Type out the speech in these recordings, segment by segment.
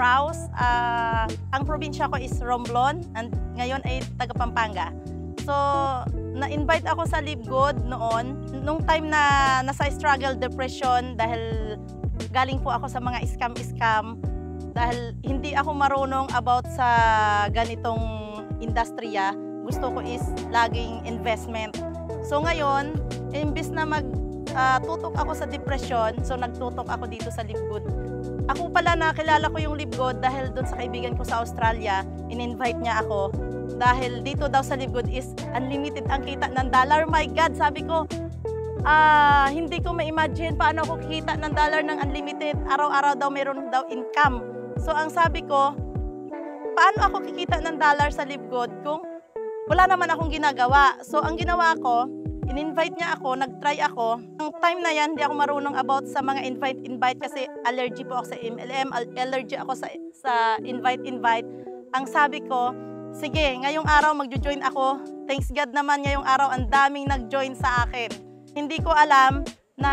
Kraus. Ang probinsya ko is Romblon and ngayon ay taga Pampanga. So, na-invite ako sa Live Good noon. Nung time na nasa struggle depression dahil galing po ako sa mga scam-scam. Dahil hindi ako marunong about sa ganitong industriya. Gusto ko is laging investment. So ngayon, imbis na tutok ako sa depression, so nagtutok ako dito sa Live Good. Ako pala nakilala ko yung Live Good dahil doon sa kaibigan ko sa Australia, in-invite niya ako. Dahil dito daw sa Live Good is unlimited ang kita ng dollar. My God, sabi ko, hindi ko ma-imagine paano ako kikita ng dollar ng unlimited. Araw-araw daw meron daw income. So ang sabi ko, paano ako kikita ng dollar sa Live Good kung wala naman akong ginagawa? So ang ginawa ko, in-invite niya ako, nag-try ako. Ang time na yan, hindi ako marunong about sa mga invite kasi allergy po ako sa MLM, allergy ako sa invite. Ang sabi ko, sige, ngayong araw magjo-join ako. Thanks God naman ngayong araw, ang daming nag-join sa akin. Hindi ko alam na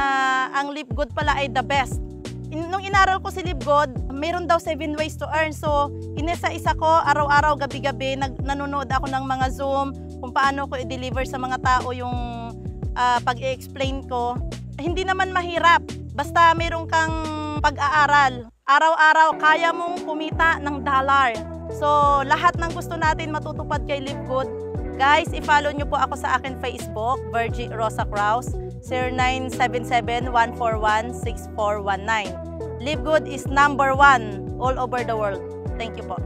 ang Live Good pala ay the best. Nung inaral ko si Live Good, mayroon daw 7 ways to earn. So, inisa-isa ko, araw-araw, gabi-gabi, nanonood ako ng mga Zoom, kung paano ko i-deliver sa mga tao yung pag-i-explain ko. Hindi naman mahirap, basta mayroon kang pag-aaral. Araw-araw, kaya mong kumita ng dollar. So, lahat ng gusto natin matutupad kay Live Good. Guys, i-follow nyo po ako sa akin Facebook, Virgie Rosa Kraus, 0977-141-6419. Live Good is #1 all over the world. Thank you po.